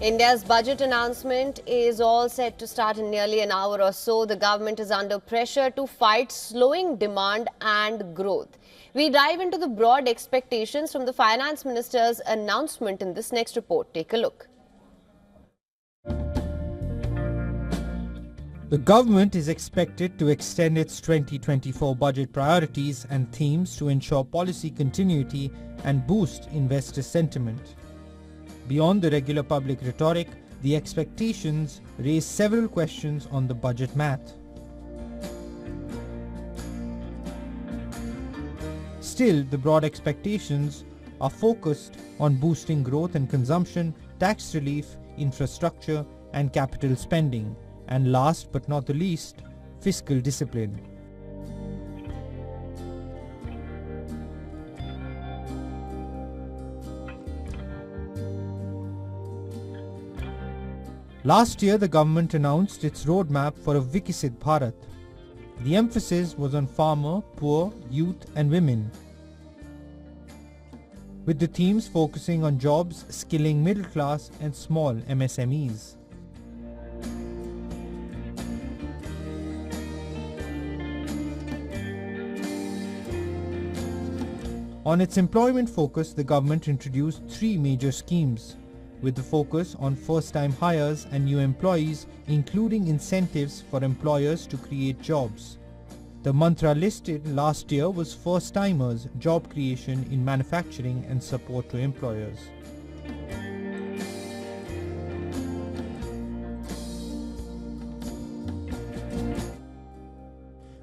India's budget announcement is all set to start in nearly an hour or so. The government is under pressure to fight slowing demand and growth. We dive into the broad expectations from the Finance Minister's announcement in this next report. Take a look. The government is expected to extend its 2024 budget priorities and themes to ensure policy continuity and boost investor sentiment. Beyond the regular public rhetoric, the expectations raise several questions on the budget math. Still, the broad expectations are focused on boosting growth and consumption, tax relief, infrastructure, and capital spending, and last but not the least, fiscal discipline. Last year, the government announced its roadmap for a Viksit Bharat. The emphasis was on farmer, poor, youth and women, with the themes focusing on jobs, skilling middle class and small MSMEs. On its employment focus, the government introduced three major schemes, with the focus on first-time hires and new employees, including incentives for employers to create jobs. The mantra listed last year was first-timers, job creation in manufacturing and support to employers.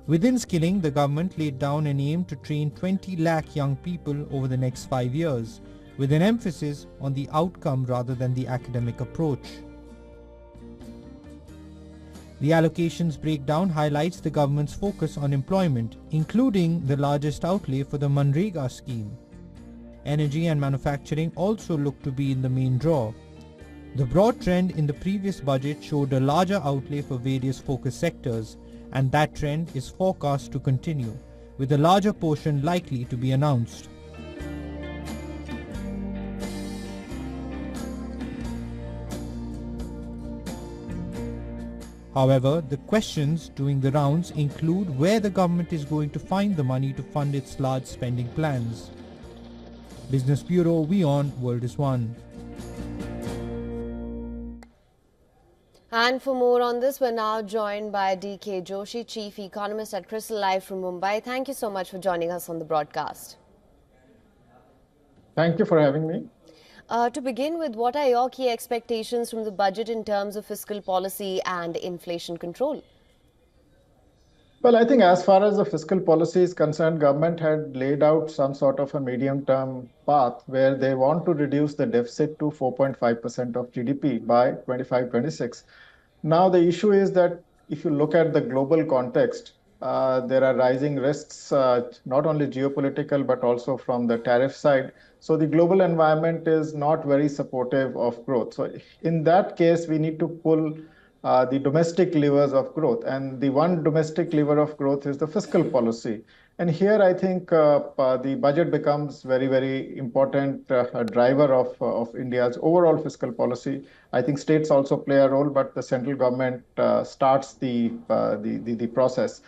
Within skilling, the government laid down an aim to train 20 lakh young people over the next 5 years, with an emphasis on the outcome rather than the academic approach. The allocations breakdown highlights the government's focus on employment, including the largest outlay for the Manrega scheme. Energy and manufacturing also look to be in the main draw. The broad trend in the previous budget showed a larger outlay for various focus sectors, and that trend is forecast to continue, with a larger portion likely to be announced. However, the questions doing the rounds include where the government is going to find the money to fund its large spending plans. Business Bureau, WION World is One. And for more on this, we're now joined by D.K. Joshi, Chief Economist at CRISIL Live from Mumbai. Thank you so much for joining us on the broadcast. Thank you for having me. To begin with, what are your key expectations from the budget in terms of fiscal policy and inflation control? Well, I think as far as the fiscal policy is concerned, government had laid out some sort of a medium-term path where they want to reduce the deficit to 4.5% of GDP by 25-26. Now, the issue is that if you look at the global context, there are rising risks, not only geopolitical, but also from the tariff side. So the global environment is not very supportive of growth. So in that case, we need to pull the domestic levers of growth. And the one domestic lever of growth is the fiscal policy. And here, I think the budget becomes very, very important driver of India's overall fiscal policy. I think states also play a role, but the central government starts the process.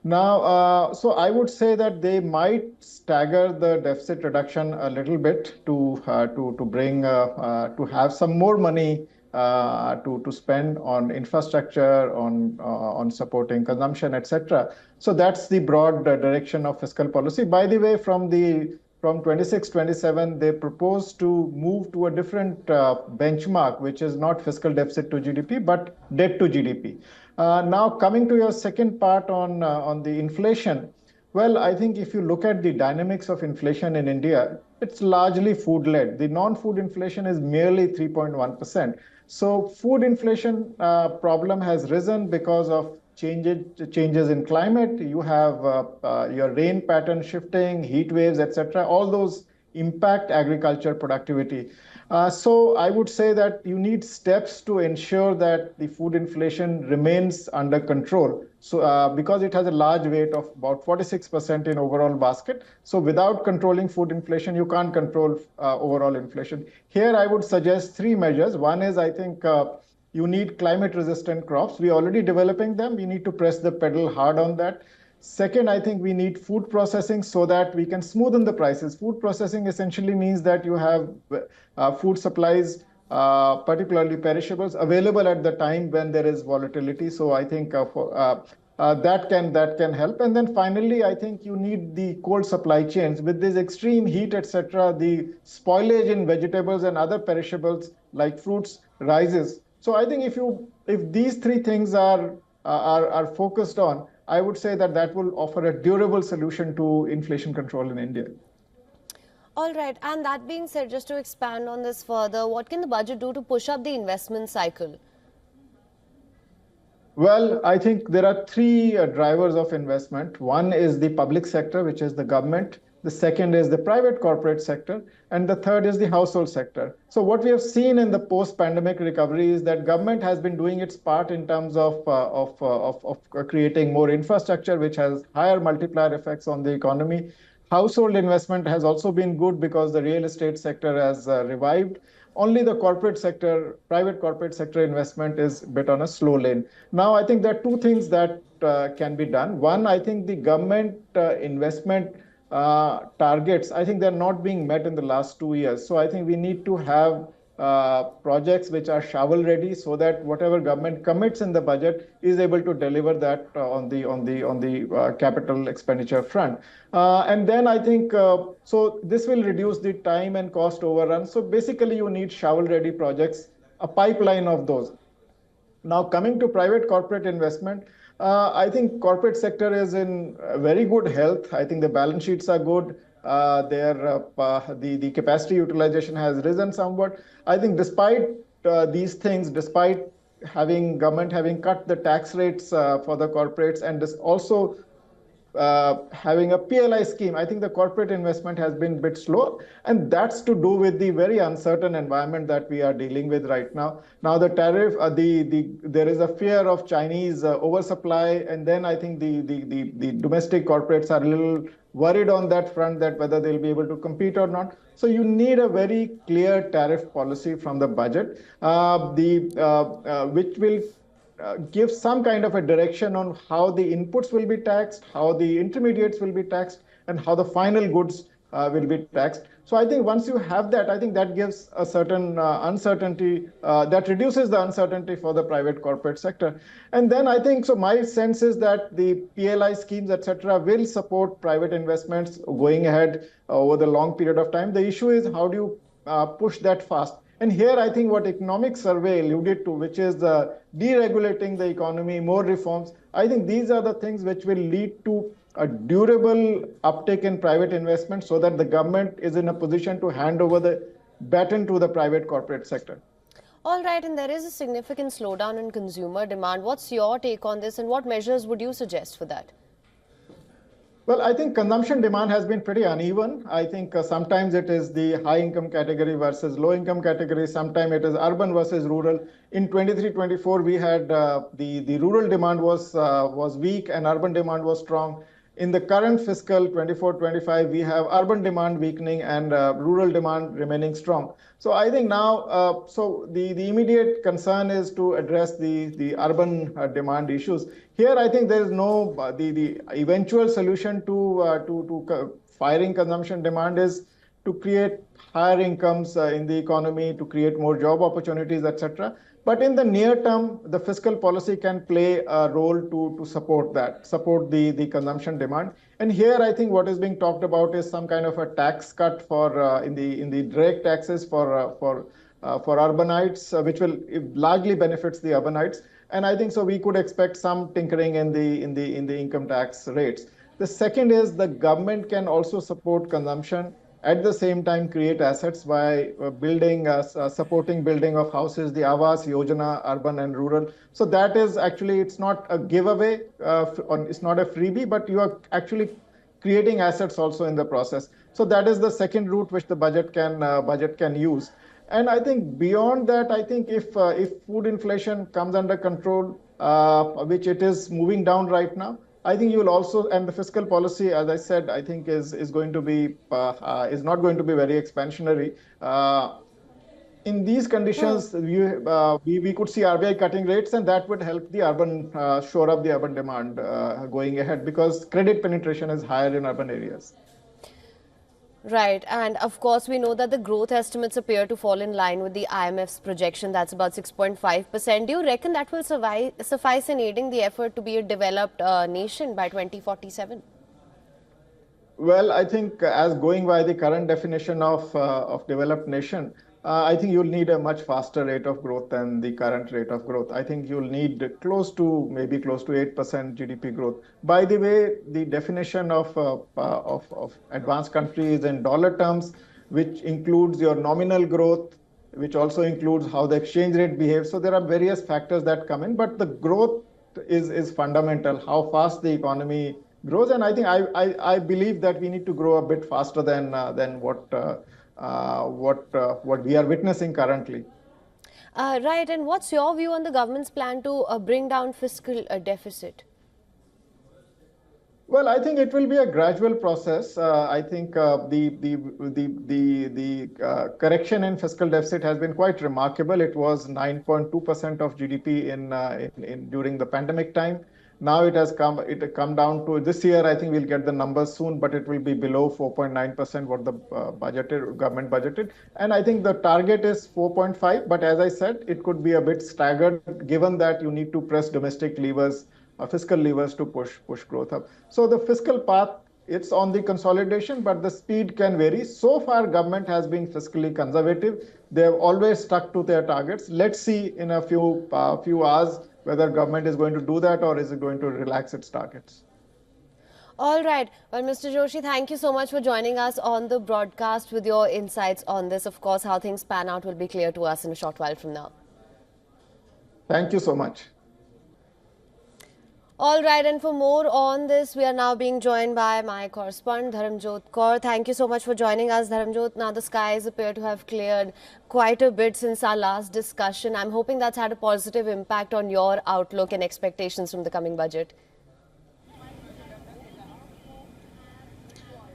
Now, so I would say that they might stagger the deficit reduction a little bit to have some more money to spend on infrastructure, on supporting consumption, etc. So that's the broad direction of fiscal policy. By the way, from 26-27, they propose to move to a different benchmark, which is not fiscal deficit to GDP, but debt to GDP. Now, coming to your second part on the inflation, well, I think if you look at the dynamics of inflation in India, it's largely food-led. The non-food inflation is merely 3.1%. So food inflation problem has risen because of changes in climate. You have your rain pattern shifting, heat waves, etc. All those impact agriculture productivity. So I would say that you need steps to ensure that the food inflation remains under control. So because it has a large weight of about 46% in overall basket. So without controlling food inflation, you can't control overall inflation. Here, I would suggest three measures. One is, I think, you need climate resistant crops. We're already developing them. We need to press the pedal hard on that. Second, I think we need food processing so that we can smoothen the prices. Food processing essentially means that you have food supplies, particularly perishables, available at the time when there is volatility. So I think that can help. And then finally, I think you need the cold supply chains. With this extreme heat, etc., the spoilage in vegetables and other perishables like fruits rises. So I think if these three things are focused on, I would say that will offer a durable solution to inflation control in India. All right. And that being said, just to expand on this further, what can the budget do to push up the investment cycle? Well, I think there are three drivers of investment. One is the public sector, which is the government. The second is the private corporate sector. And the third is the household sector. So what we have seen in the post-pandemic recovery is that government has been doing its part in terms of creating more infrastructure, which has higher multiplier effects on the economy. Household investment has also been good because the real estate sector has revived. Only the corporate sector, private corporate sector investment is a bit on a slow lane. Now, I think there are two things that can be done. One, I think the government investment targets, I think they're not being met in the last 2 years. So I think we need to have projects which are shovel ready so that whatever government commits in the budget is able to deliver that on the capital expenditure front. And then I think so this will reduce the time and cost overrun. So basically you need shovel ready projects, a pipeline of those. Now coming to private corporate investment, I think corporate sector is in very good health. I think the balance sheets are good. The capacity utilization has risen somewhat. I think despite these things, despite government having cut the tax rates for the corporates and this also having a PLI scheme, I think the corporate investment has been a bit slow, and that's to do with the very uncertain environment that we are dealing with right now. Now the tariff, there is a fear of Chinese oversupply, and then I think the domestic corporates are a little worried on that front that whether they'll be able to compete or not. So you need a very clear tariff policy from the budget, which will give some kind of a direction on how the inputs will be taxed, how the intermediates will be taxed, and how the final goods will be taxed. So I think once you have that, I think that gives a certain uncertainty, that reduces the uncertainty for the private corporate sector. And then I think, so my sense is that the PLI schemes, etc., will support private investments going ahead over the long period of time. The issue is how do you push that fast? And here, I think what economic survey alluded to, which is deregulating the economy, more reforms, I think these are the things which will lead to a durable uptake in private investment so that the government is in a position to hand over the baton to the private corporate sector. All right, and there is a significant slowdown in consumer demand. What's your take on this, and what measures would you suggest for that? Well, I think consumption demand has been pretty uneven. I think sometimes it is the high income category versus low income category. Sometimes it is urban versus rural. In 23-24, we had the rural demand was weak and urban demand was strong. In the current fiscal 24-25, we have urban demand weakening and rural demand remaining strong. So I think now, so the immediate concern is to address the urban demand issues. Here, I think there is no, the eventual solution to firing consumption demand is to create higher incomes in the economy, to create more job opportunities, etc. But in the near term, the fiscal policy can play a role to support that, support the consumption demand. And here, I think what is being talked about is some kind of a tax cut for in the direct taxes for urbanites, which will largely benefits the urbanites. And I think so we could expect some tinkering in the income tax rates. The second is the government can also support consumption, at the same time create assets by supporting building of houses, the Awas Yojana, urban and rural. So that is actually, it's not a giveaway, it's not a freebie, but you are actually creating assets also in the process. So that is the second route which the budget can use. And I think beyond that, I think if food inflation comes under control, which it is moving down right now, I think you will also, and the fiscal policy, as I said, I think is going to be is not going to be very expansionary. In these conditions, we could see RBI cutting rates, and that would help the urban shore up the urban demand going ahead, because credit penetration is higher in urban areas. Right, and of course we know that the growth estimates appear to fall in line with the IMF's projection. That's about 6.5%. Do you reckon that will suffice in aiding the effort to be a developed nation by 2047? Well, I think as going by the current definition of developed nation, I think you'll need a much faster rate of growth than the current rate of growth. I think you'll need maybe close to 8% GDP growth. By the way, the definition of advanced countries in dollar terms, which includes your nominal growth, which also includes how the exchange rate behaves. So there are various factors that come in, but the growth is fundamental, how fast the economy grows. And I think I believe that we need to grow a bit faster than what we are witnessing currently. Right, and what's your view on the government's plan to bring down fiscal deficit? Well, I think it will be a gradual process. I think the correction in fiscal deficit has been quite remarkable. It was 9.2% of GDP in during the pandemic time. Now it has come down to this year. I think we'll get the numbers soon, but it will be below 4.9% what the government budgeted. And I think the target is 4.5. But as I said, it could be a bit staggered, given that you need to press domestic levers, fiscal levers to push growth up. So the fiscal path, it's on the consolidation, but the speed can vary. So far, government has been fiscally conservative. They have always stuck to their targets. Let's see in a few hours whether government is going to do that or is it going to relax its targets. All right. Well, Mr. Joshi, thank you so much for joining us on the broadcast with your insights on this. Of course, how things pan out will be clear to us in a short while from now. Thank you so much. All right, and for more on this, we are now being joined by my correspondent, Dharamjot Kaur. Thank you so much for joining us, Dharamjot. Now, the skies appear to have cleared quite a bit since our last discussion. I'm hoping that's had a positive impact on your outlook and expectations from the coming budget.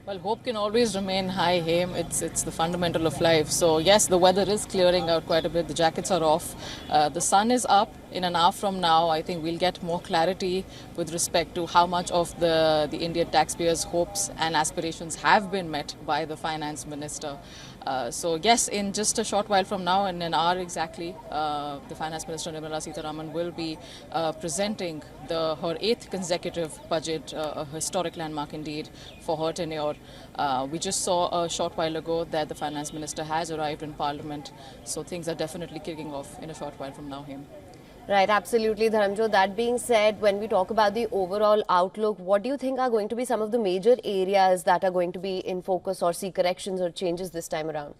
Well, hope can always remain high, Haim. It's the fundamental of life. So yes, the weather is clearing out quite a bit. The jackets are off. The sun is up. In an hour from now, I think we'll get more clarity with respect to how much of the Indian taxpayers' hopes and aspirations have been met by the finance minister. So yes, in just a short while from now, in an hour exactly, the finance minister Nirmala Sitharaman will be presenting her 8th consecutive budget, a historic landmark indeed for her tenure. We just saw a short while ago that the finance minister has arrived in Parliament, so things are definitely kicking off in a short while from now, Haim. Right, absolutely, Dharamjot. That being said, when we talk about the overall outlook, what do you think are going to be some of the major areas that are going to be in focus or see corrections or changes this time around?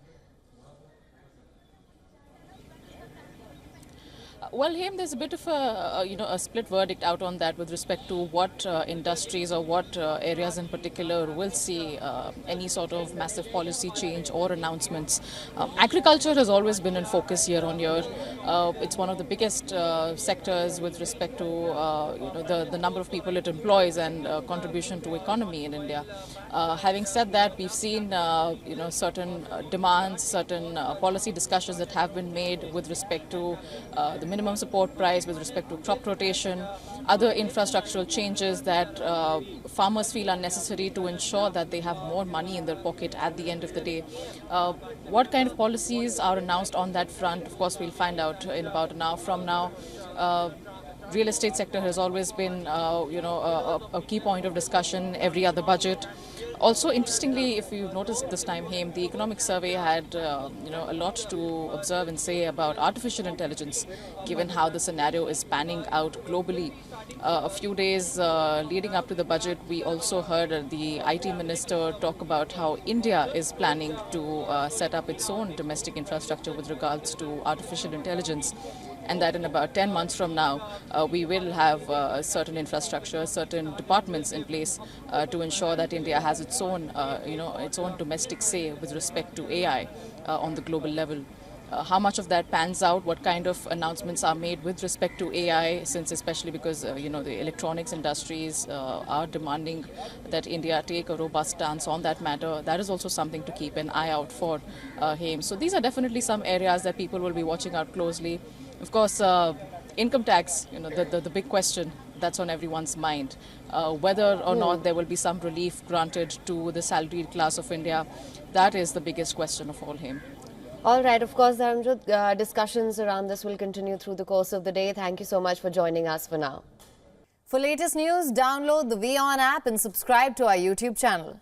Well, Haim, there's a bit of a split verdict out on that with respect to what industries or what areas in particular will see any sort of massive policy change or announcements. Agriculture has always been in focus year on year. It's one of the biggest sectors with respect to the number of people it employs and contribution to economy in India. Having said that, we've seen certain demands, certain policy discussions that have been made with respect to the minimum support price, with respect to crop rotation, other infrastructural changes that farmers feel are necessary to ensure that they have more money in their pocket at the end of the day. What kind of policies are announced on that front? Of course, we'll find out in about an hour from now. Real estate sector has always been, a key point of discussion every other budget. Also, interestingly, if you noticed this time, Haim, the economic survey had, a lot to observe and say about artificial intelligence, given how the scenario is panning out globally. A few days leading up to the budget, we also heard the IT minister talk about how India is planning to set up its own domestic infrastructure with regards to artificial intelligence. and that in about 10 months from now, we will have certain infrastructure, certain departments in place to ensure that India has its own, its own domestic say with respect to AI on the global level. How much of that pans out, what kind of announcements are made with respect to AI, since especially because, the electronics industries are demanding that India take a robust stance on that matter. That is also something to keep an eye out for him. So these are definitely some areas that people will be watching out closely. Of course, income tax, the big question that's on everyone's mind. Whether or not there will be some relief granted to the salaried class of India, that is the biggest question of all him. All right, of course, Dharamjot, discussions around this will continue through the course of the day. Thank you so much for joining us for now. For latest news, download the WION app and subscribe to our YouTube channel.